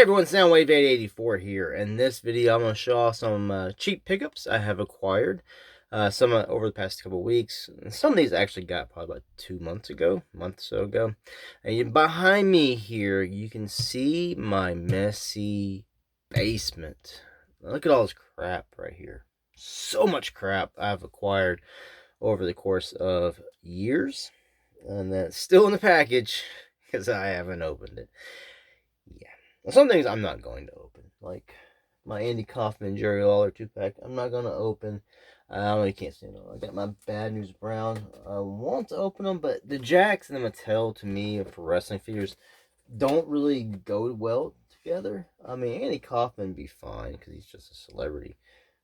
everyone, Soundwave884 here. In this video, I'm going to show off some cheap pickups I have acquired. Some over the past couple of weeks. Some of these I actually got probably about 2 months ago, a month or so ago. And behind me here, you can see my messy basement. Look at all this crap right here. So much crap I've acquired over the course of years. And that's still in the package because I haven't opened it. Yeah. Some things I'm not going to open, like my Andy Kaufman, Jerry Lawler 2-pack. I'm not going to open. I really can't stand it. I got my Bad News Brown. I want to open them, but the Jacks and the Mattel, to me, for wrestling figures, don't really go well together. I mean, Andy Kaufman would be fine because he's just a celebrity.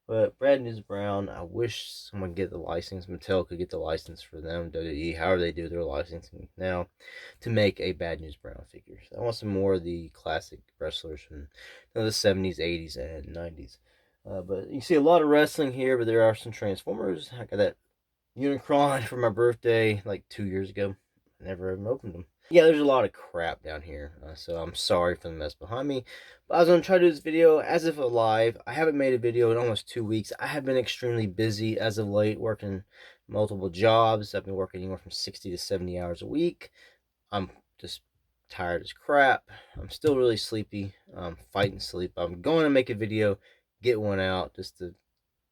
But Bad News Brown, I wish someone get the license. Mattel could get the license for them, WWE, however they do their licensing now, to make a Bad News Brown figure. I want some more of the classic wrestlers from the 70s, 80s, and 90s. But you see a lot of wrestling here, but there are some Transformers. I got that Unicron for my birthday like 2 years ago. Never even opened them. Yeah, there's a lot of crap down here, so I'm sorry for the mess behind me. But I was going to try to do this video as if alive. I haven't made a video in almost 2 weeks. I have been extremely busy as of late, working multiple jobs. I've been working anywhere from 60 to 70 hours a week. I'm just tired as crap. I'm still really sleepy. I'm fighting sleep. I'm going to make a video, get one out, just to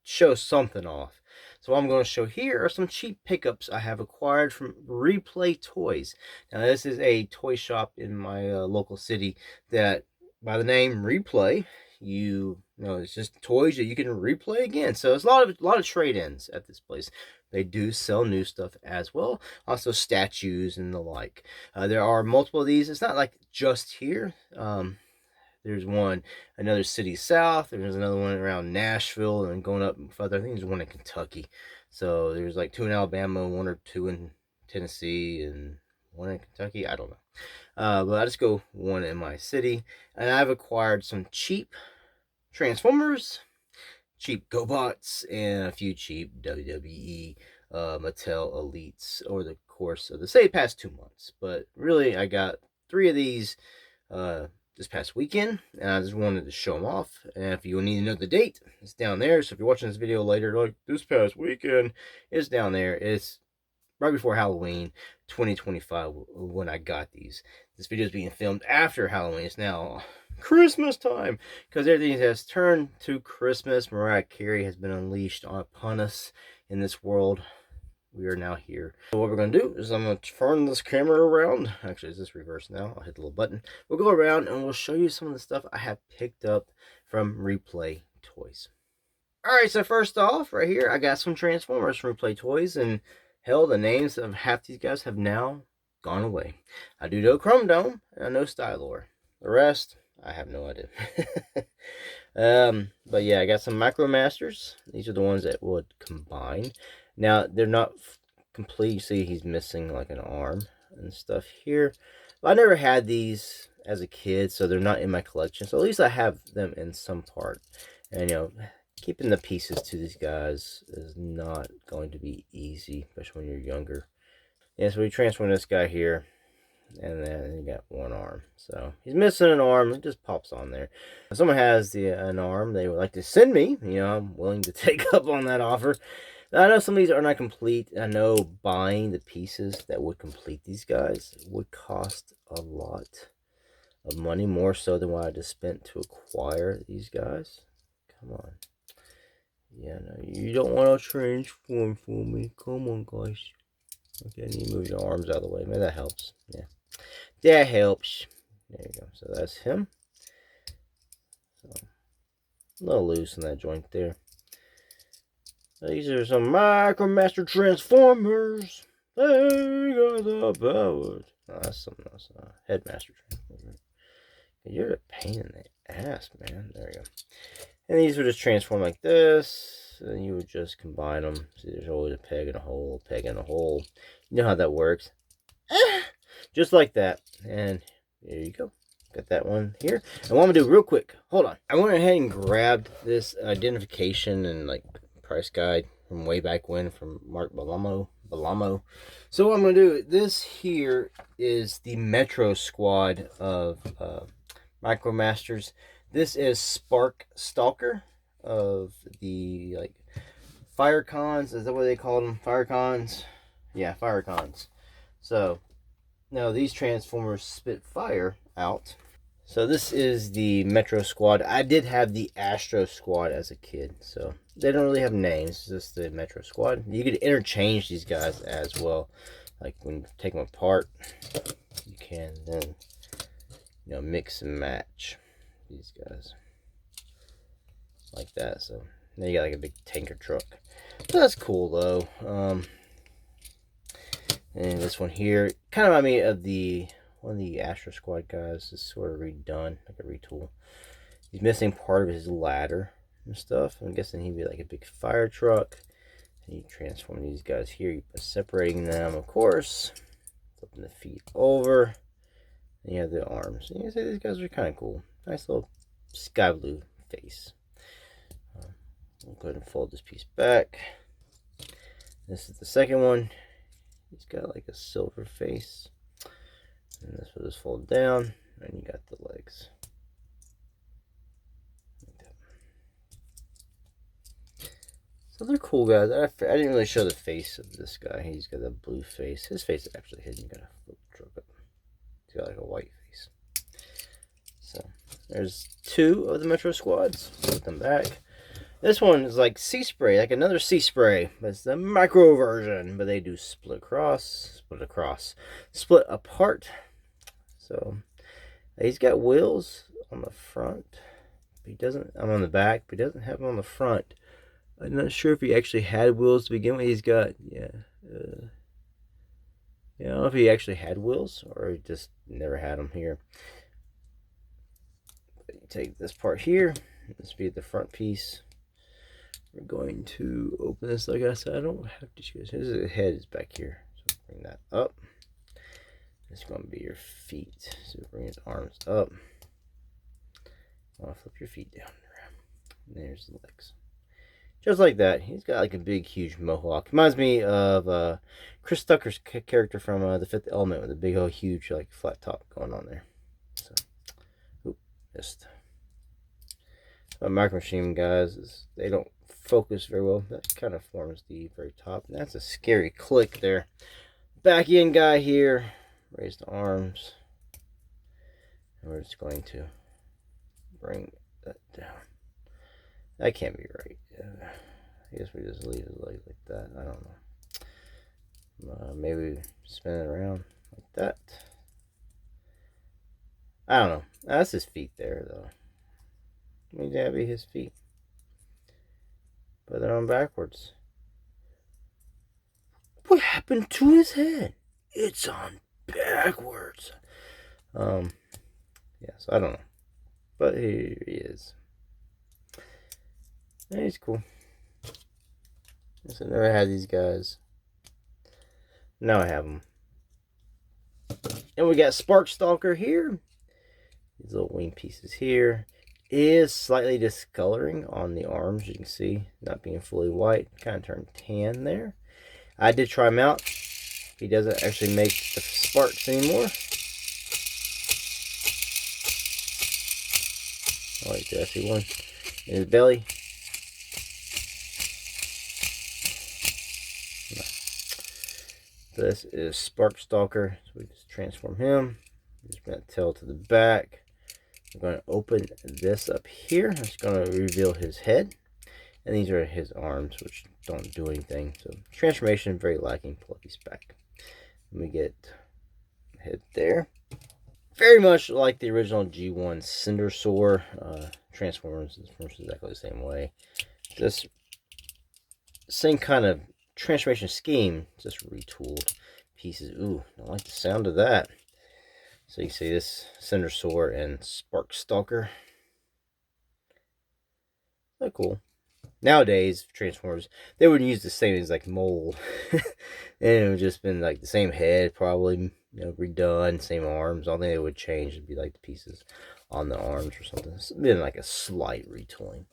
show something off. So what I'm going to show here are some cheap pickups I have acquired from Replay Toys. Now this is a toy shop in my local city that, by the name Replay, you know it's just toys that you can replay again. So it's a lot of trade-ins at this place. They do sell new stuff as well, also statues and the like. There are multiple of these. It's not like just here. There's one another city south. There's another one around Nashville, and going up further, I think there's one in Kentucky. So there's like 2 in Alabama, 1 or 2 in Tennessee, and 1 in Kentucky. I don't know. But I just go 1 in my city. And I've acquired some cheap Transformers, cheap gobots, and a few cheap WWE Mattel Elites over the course of the past 2 months. But really, I got 3 of these this past weekend, and I just wanted to show them off. And if you need to know the date, it's down there. So if you're watching this video later, like this past weekend, it's down there. It's right before Halloween 2025 when I got these. This video is being filmed after Halloween. It's now Christmas time because everything has turned to Christmas. Mariah Carey has been unleashed upon us in this world. We are now here. So what we're going to do is I'm going to turn this camera around. Actually, is this reverse now? I'll hit the little button. We'll go around and we'll show you some of the stuff I have picked up from Replay Toys. Alright, so first off, right here, I got some Transformers from Replay Toys. And hell, the names of half these guys have now gone away. I do know Chrome Dome, and I know Stylor. The rest, I have no idea. But yeah, I got some Micromasters. These are the ones that would combine. Now, they're not complete. You see he's missing like an arm and stuff here. But I never had these as a kid, so they're not in my collection. So at least I have them in some part. And, you know, keeping the pieces to these guys is not going to be easy, especially when you're younger. Yeah, so we transform this guy here. And then you got 1 arm. So he's missing an arm. It just pops on there. If someone has an arm they would like to send me, you know, I'm willing to take up on that offer. I know some of these are not complete. I know buying the pieces that would complete these guys would cost a lot of money, more so than what I just spent to acquire these guys. Come on. Yeah, no, you don't want to transform for me. Come on, guys. Okay, I need to move your arms out of the way. Maybe that helps. Yeah. That helps. There you go. So that's him. So, a little loose in that joint there. These are some Micromaster Transformers. They got the powers. Oh, that's something else. Headmaster Transformer. You're a pain in the ass, man. There you go. And these would just transform like this. And you would just combine them. See, there's always a peg and a hole, peg and a hole. You know how that works. Just like that. And there you go. Got that one here. And what I'm going to do real quick. Hold on. I went ahead and grabbed this identification and like price guide from way back when from Mark Balamo. So what I'm going to do, this here is the Metro Squad of Micromasters. This is Spark Stalker of the like Fire Cons. Is that what they call them? Fire Cons? Yeah, Fire Cons. So now these Transformers spit fire out. So this is the Metro Squad. I did have the Astro Squad as a kid, so they don't really have names. It's just the Metro Squad. You could interchange these guys as well. Like when you take them apart, you can then, you know, mix and match these guys like that. So now you got like a big tanker truck. So that's cool though. And this one here kind of reminded me of the one of the Astro Squad guys. Is sort of redone, like a retool. He's missing part of his ladder and stuff. I'm guessing he'd be like a big fire truck. And you transform these guys here by separating them, of course. Flipping the feet over. And you have the arms. And you can say these guys are kind of cool. Nice little sky blue face. I'll go ahead and fold this piece back. This is the second one. He's got like a silver face. And this will just fold down. And you got the legs. Like that. So they're cool guys. I didn't really show the face of this guy. He's got a blue face. His face is actually hidden. You gotta flip the truck up. He's got like a white face. So there's two of the Metro Squads. Put them back. This one is like Sea Spray, like another Sea Spray, but it's the micro version. But they do split apart. So he's got wheels on the front. But he doesn't. I'm on the back, but he doesn't have them on the front. I'm not sure if he actually had wheels to begin with. He's got I don't know if he actually had wheels or he just never had them here. But you take this part here. This will be the front piece. We're going to open this. Like I said, I don't have to choose. His head is back here. So bring that up. It's going to be your feet. So bring his arms up. I'll flip your feet down. And there's the legs. Just like that. He's got like a big, huge mohawk. Reminds me of Chris Tucker's character from The Fifth Element with a big, old, huge, like flat top going on there. So, oop, missed. Micro Machine guys, they don't focus very well. That kind of forms the very top. And that's a scary click there. Back end guy here. Raise the arms. And we're just going to bring that down. That can't be right. I guess we just leave his legs like that. I don't know. Maybe spin it around like that. I don't know. That's his feet there, though. Maybe that'd be his feet. But they're on backwards. What happened to his head? It's on backwards. So I don't know. But here he is. Yeah, he's cool. I never had these guys. Now I have them. And we got Spark Stalker here. These little wing pieces here. Is slightly discoloring on the arms. You can see not being fully white. Kind of turned tan there. I did try him out. He doesn't actually make the sparks anymore. Oh, wait, did I see one in his belly? No. This is Spark Stalker. So we just transform him. Just bring that tail to the back. I'm going to open this up here. I'm just going to reveal his head. And these are his arms, which don't do anything. So transformation, very lacking. Pull up his back. Let me get head there. Very much like the original G1 Cindersaur. Transforms exactly the same way. Just same kind of transformation scheme, just retooled pieces. Ooh, I like the sound of that. So you see this Cindersaur and Spark Stalker. So cool. Nowadays, Transformers, they would use the same as like mold. And it would just been like the same head, probably, redone, same arms. All they would change would be like the pieces on the arms or something. It's been like a slight retooling.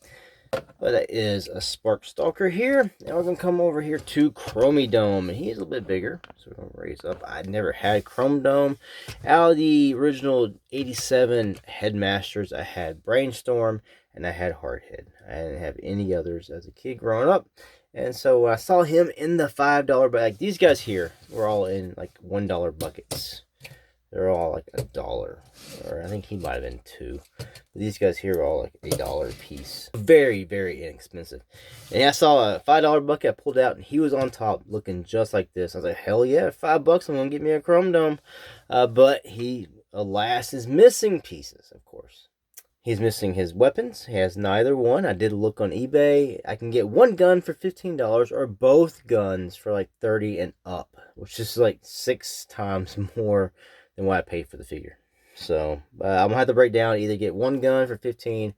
But that is a Spark Stalker here. Now we're going to come over here to Chromedome. And he's a little bit bigger, so we're going to raise up. I never had Chromedome. Out of the original 87 Headmasters, I had Brainstorm and I had Hardhead. I didn't have any others as a kid growing up. And so I saw him in the $5 bucket. Like these guys here were all in like $1 buckets. They're all like $1, or I think he might have been $2. But these guys here are all like $1 a piece. Very, very inexpensive. And I saw a $5 bucket. I pulled out, and he was on top, looking just like this. I was like, hell yeah, $5! I'm gonna get me a Chromedome. But he, alas, is missing pieces. Of course, he's missing his weapons. He has neither one. I did look on eBay. I can get one gun for $15, or both guns for like $30 and up, which is like 6 times more than what I paid for the figure. So I'm gonna have to break down, either get one gun for $15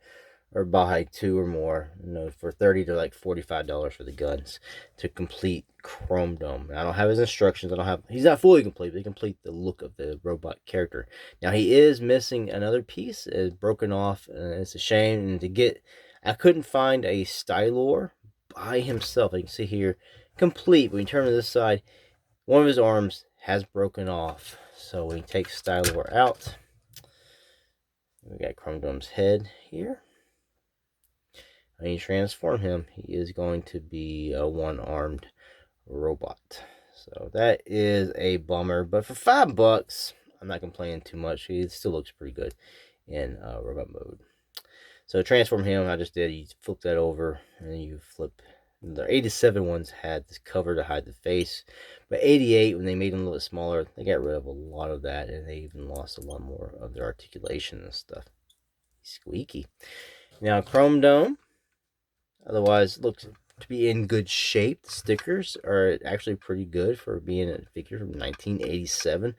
or buy 2 or more, for $30 to like $45 for the guns to complete Chromedome. I don't have his instructions. He's not fully complete, but they complete the look of the robot character. Now he is missing another piece. It's broken off, and it's a shame. And I couldn't find a Stylor by himself. You can see here, complete. When you turn to this side, one of his arms has broken off. So we take Stylor out. We got Chromedome's head here. And you transform him, he is going to be a one-armed robot. So that is a bummer. But for $5, I'm not complaining too much. He still looks pretty good in robot mode. So transform him, I just did. You flip that over, and then you flip. The 87 ones had this cover to hide the face, but 88, when they made them a little bit smaller, they got rid of a lot of that, and they even lost a lot more of their articulation and stuff. Squeaky. Now Chromedome, otherwise looks to be in good shape. The stickers are actually pretty good for being a figure from 1987.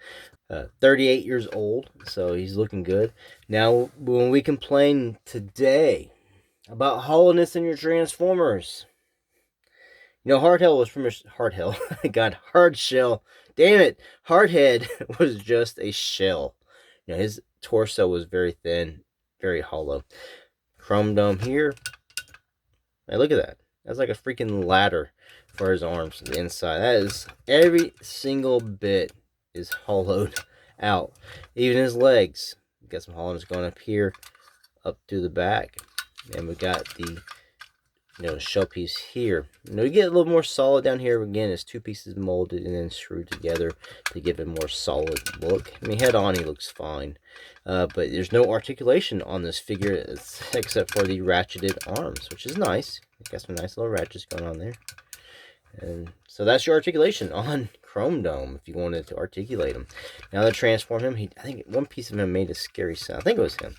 38 years old, so he's looking good. Now, when we complain today about hollowness in your Transformers, Hardshell was pretty much Hardshell. Hard shell. Damn it, Hardhead was just a shell. His torso was very thin, very hollow. Chromedome here. Hey, look at that. That's like a freaking ladder for his arms. The inside. That is, every single bit is hollowed out. Even his legs. We got some hollowness going up here, up through the back. And we got the shell piece here. You get a little more solid down here. Again, it's 2 pieces molded and then screwed together to give it a more solid look. I mean, head on, he looks fine. But there's no articulation on this figure except for the ratcheted arms, which is nice. Got some nice little ratchets going on there. And so that's your articulation on Chromedome, if you wanted to articulate him. Now to transform him, I think one piece of him made a scary sound. I think it was him.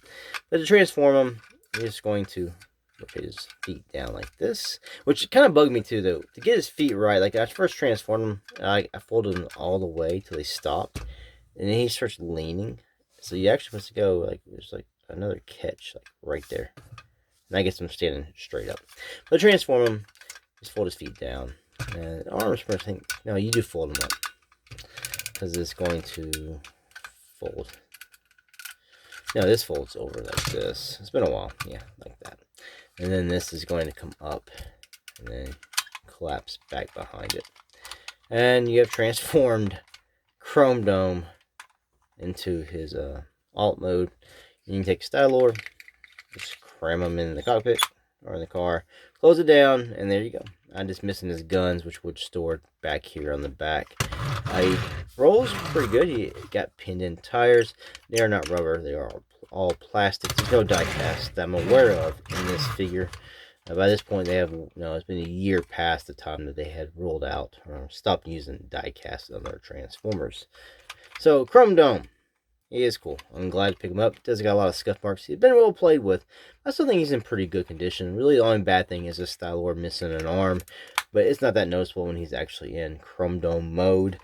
But to transform him, you're just going to rotate his feet down like this, which kind of bugged me too, though. To get his feet right, like I first transformed him, I folded them all the way till they stopped, and then he starts leaning. So you actually supposed to go like there's like another catch like right there, and I get him standing straight up. But transform him, just fold his feet down, and arms. I think no, you do fold them up because it's going to fold. No, this folds over like this. It's been a while, yeah, like that. And then this is going to come up and then collapse back behind it. And you have transformed Chromedome into his alt mode. You can take Stylor, just cram him in the cockpit or in the car, close it down, and there you go. I'm just missing his guns, which would store back here on the back. He rolls pretty good. He got pinned in tires. They are not rubber. They are all plastic. There's no die cast that I'm aware of in this figure. By this point, they have, it's been a year past the time that they had rolled out or stopped using die cast on their Transformers. So, Chromedome. He is cool. I'm glad to pick him up. Does got a lot of scuff marks. He's been well played with. I still think he's in pretty good condition. Really, the only bad thing is this Stylor missing an arm, but it's not that noticeable when he's actually in Chromedome mode.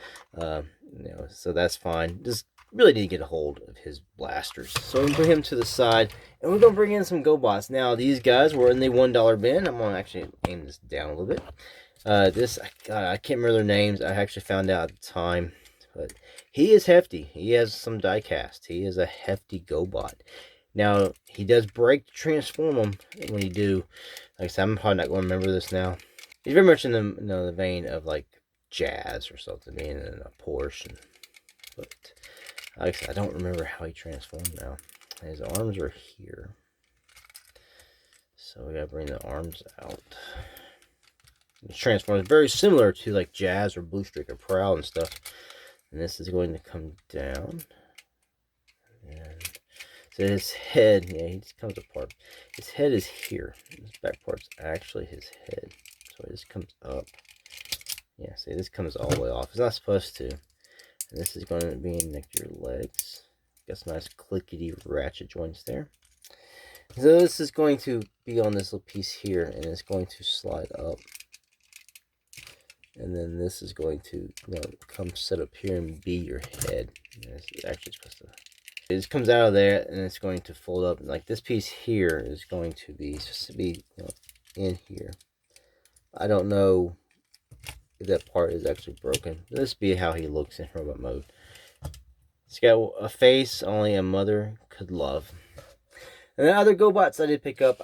So that's fine. Just really need to get a hold of his blasters. So I'm going to put him to the side, and we're going to bring in some gobots. Now, these guys were in the $1 bin. I'm going to actually aim this down a little bit. I can't remember their names. I actually found out at the time. But he is hefty. He has some die cast. He is a hefty gobot. Now, he does break to transform them when you do. Like I said, I'm probably not going to remember this now. He's very much in the, the vein of like Jazz or something, being in a Porsche. But like I said, I don't remember how he transformed now. His arms are here. So we gotta bring the arms out. This transform is very similar to like Jazz or Blue Streak or Prowl and stuff. And this is going to come down. And so his head, yeah, he just comes apart. His head is here. This back part's actually his head. So this comes up. Yeah, see, this comes all the way off. It's not supposed to. And this is going to be next to your legs. Got some nice clickety ratchet joints there. So this is going to be on this little piece here, and it's going to slide up. And then this is going to, come set up here and be your head. And it's actually supposed to. It just comes out of there, and it's going to fold up. Like this piece here is going to be supposed to be, in here. I don't know if that part is actually broken. This be how he looks in robot mode. It's got a face only a mother could love. And the other GoBots I did pick up,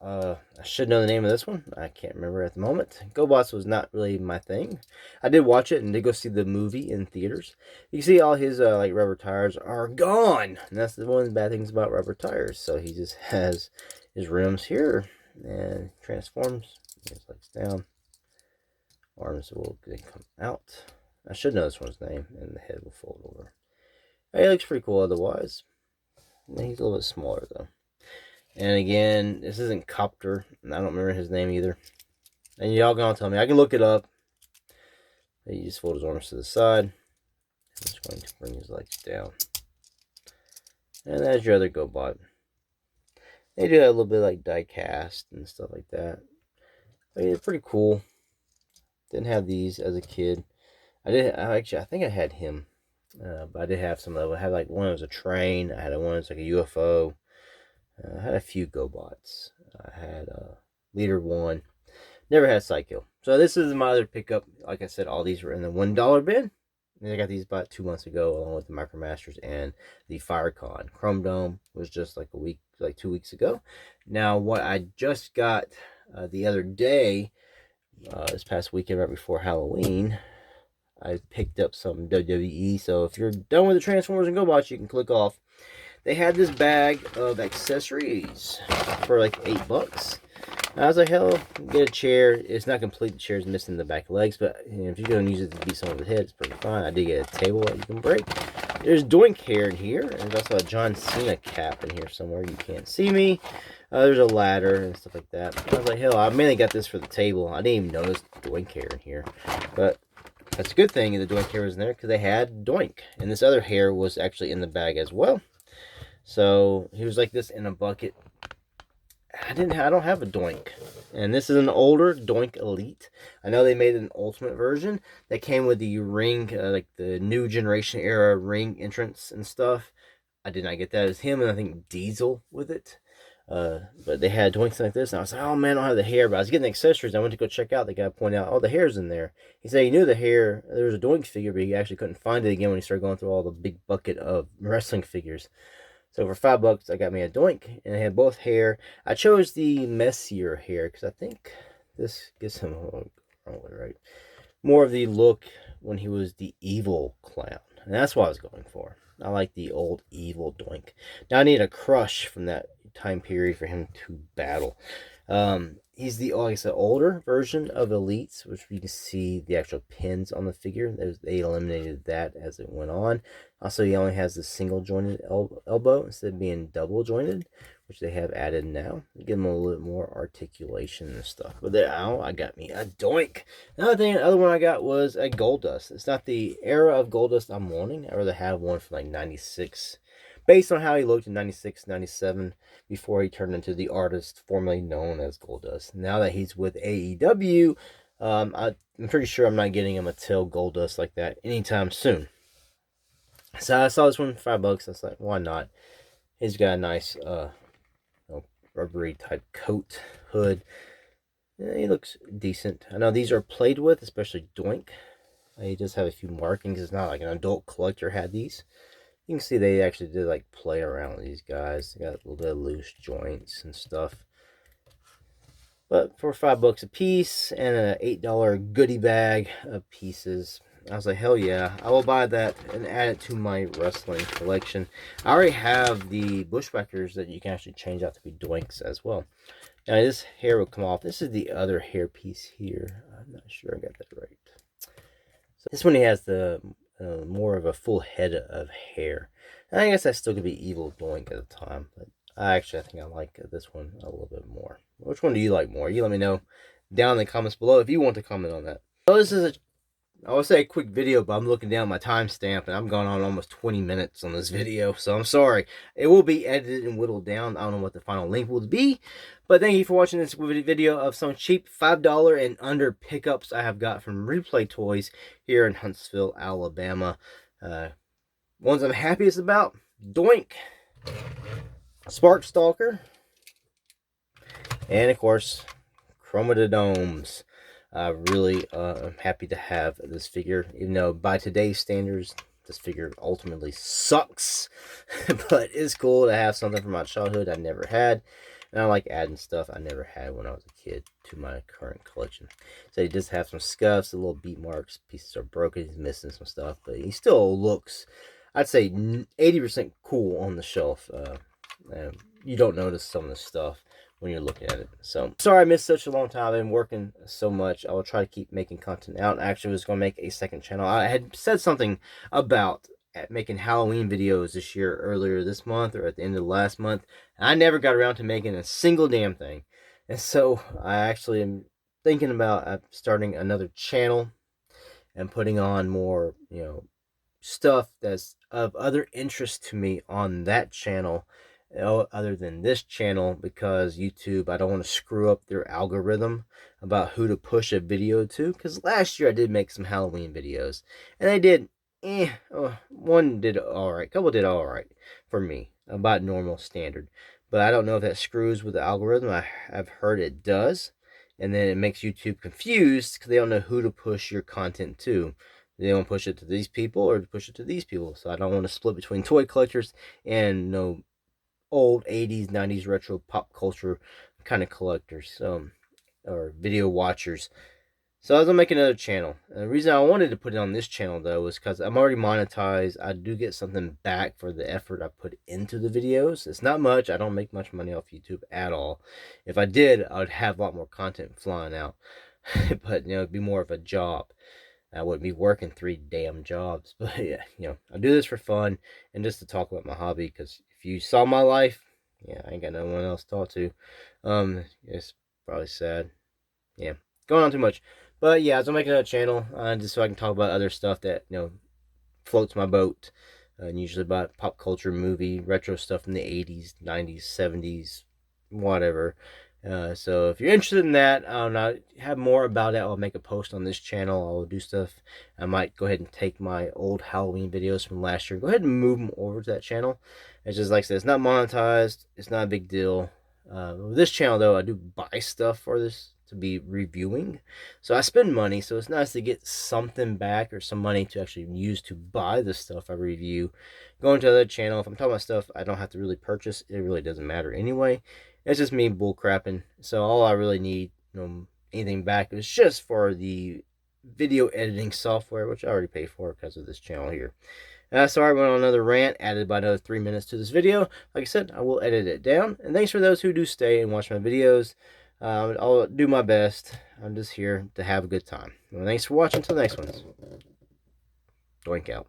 I should know the name of this one. I can't remember at the moment. GoBots was not really my thing. I did watch it and did go see the movie in theaters. You can see all his like rubber tires are gone. And that's one of the bad things about rubber tires. So he just has his rims here and transforms. His legs down. Arms will come out. I should know this one's name, and the head will fold over. He looks pretty cool otherwise. He's a little bit smaller though. And again, this isn't Copter, and I don't remember his name either. And y'all gonna tell me, I can look it up. He just fold his arms to the side. I'm just going to bring his legs down. And that's your other GoBot. They do have a little bit like die cast and stuff like that. But it's pretty cool. Didn't have these as a kid. I think I had him. But I did have some of them. I had like one that was a train. I had one that was like a UFO. I had a few GoBots. I had Leader 1. Never had Psycho. So this is my other pickup. Like I said, all these were in the $1 bin. And I got these about 2 months ago, along with the MicroMasters and the FireCon. Chrome Dome was just like 2 weeks ago. Now, what I just got the other day, this past weekend right before Halloween, I picked up some WWE. So if you're done with the Transformers and GoBots, you can click off. They had this bag of accessories for like $8. I was like, hell, get a chair. It's not complete. The chair is missing the back legs, but if you're going to use it to beat someone's head, it's pretty fine. I did get a table that you can break. There's Doink hair in here, and there's also a John Cena cap in here somewhere. You can't see me. There's a ladder and stuff like that. I was like, hell, I mainly got this for the table. I didn't even notice Doink hair in here, but that's a good thing the Doink hair was in there because they had Doink, and this other hair was actually in the bag as well. So he was like this in a bucket. I don't have a Doink, and this is an older Doink Elite. I know they made an ultimate version that came with the ring, like the new generation era ring entrance and stuff. I did not get that. It was him and I think Diesel with it. But they had Doinks like this, and I was like, oh man, I don't have the hair. But I was getting the accessories. I went to go check out. The guy pointed out, oh, the hair's in there. He said he knew the hair. There was a Doink figure, but he actually couldn't find it again when he started going through all the big bucket of wrestling figures. So for $5, I got me a Doink, and I had both hair. I chose the messier hair because I think this gives him more of the look when he was the evil clown, and that's what I was going for. I like the old evil Doink. Now I need a crush from that time period for him to battle. He's the, like I said, older version of Elites, which you can see the actual pins on the figure. They eliminated that as it went on. Also, he only has the single jointed elbow instead of being double jointed, which they have added now. Give him a little bit more articulation and stuff. But there, I got me a Doink. The other one I got was a Goldust. It's not the era of Goldust I'm wanting. I'd rather have one from like 96. Based on how he looked in 96, 97, before he turned into the artist formerly known as Goldust. Now that he's with AEW, I'm pretty sure I'm not getting him a tail Goldust like that anytime soon. So I saw this one for $5. I was like, why not? He's got a nice rubbery type coat, hood. Yeah, he looks decent. I know these are played with, especially Doink. He does have a few markings. It's not like an adult collector had these. You can see they actually did like play around with these guys. They got a little bit of loose joints and stuff. But for $5 a piece and an $8 goodie bag of pieces, I was like, hell yeah, I will buy that and add it to my wrestling collection. I already have the bushwhackers that you can actually change out to be doinks as well. Now this hair will come off. This is the other hair piece here. I'm not sure I got that right. So this one he has the more of a full head of hair. And I guess that still could be evil doink at the time, but I think I like this one a little bit more. Which one do you like more? You let me know down in the comments below if you want to comment on that. So this is I would say a quick video, but I'm looking down my timestamp and I'm going on almost 20 minutes on this video, so I'm sorry. It will be edited and whittled down. I don't know what the final length will be, but thank you for watching this video of some cheap $5 and under pickups I have got from Replay Toys here in Huntsville, Alabama. Ones I'm happiest about: Doink, Spark Stalker, and of course, Chromadodomes. Really I'm happy to have this figure, even though by today's standards this figure ultimately sucks. But it's cool to have something from my childhood I never had, and I like adding stuff I never had when I was a kid to my current collection. So he does have some scuffs, a little beat marks, pieces are broken, he's missing some stuff, but he still looks, I'd say, 80% cool on the shelf. You don't notice some of the stuff when you're looking at it. So sorry I missed such a long time. I've been working so much. I will try to keep making content out. I actually was going to make a second channel. I had said something about making Halloween videos this year, earlier this month or at the end of the last month. I never got around to making a single damn thing. And so I actually am thinking about starting another channel and putting on more, stuff that's of other interest to me on that channel, other than this channel, because YouTube, I don't want to screw up their algorithm about who to push a video to. Because last year I did make some Halloween videos, and they did one did alright, a couple did alright for me, about normal standard. But I don't know if that screws with the algorithm. I've heard it does, and then it makes YouTube confused because they don't know who to push your content to. They don't push it to these people or push it to these people. So I don't want to split between toy collectors and old 80s, 90s retro pop culture kind of collectors, or video watchers. So I was gonna make another channel. And the reason I wanted to put it on this channel though was because I'm already monetized. I do get something back for the effort I put into the videos. It's not much. I don't make much money off YouTube at all. If I did, I would have a lot more content flying out. But it'd be more of a job. I wouldn't be working 3 damn jobs. But yeah, I do this for fun and just to talk about my hobby. Because if you saw my life, I ain't got no one else to talk to. It's probably sad. Yeah, going on too much. But yeah, I was gonna make another channel just so I can talk about other stuff that floats my boat. And usually about pop culture, movie, retro stuff from the 80s, 90s, 70s, whatever. So if you're interested in that, I'll have more about it. I'll make a post on this channel. I'll do stuff. I might go ahead and take my old Halloween videos from last year, go ahead and move them over to that channel. It's just like I said, it's not monetized. It's not a big deal. With this channel though, I do buy stuff for this to be reviewing, so I spend money, so it's nice to get something back or some money to actually use to buy the stuff I review. Going to the other channel, if I'm talking about stuff I don't have to really purchase, it really doesn't matter anyway. It's just me bull crapping. So all I really need, anything back, is just for the video editing software, which I already pay for because of this channel here. Sorry I went on another rant, added about another 3 minutes to this video. Like I said, I will edit it down. And thanks for those who do stay and watch my videos. I'll do my best. I'm just here to have a good time. Well, thanks for watching. Until the next one. Doink out.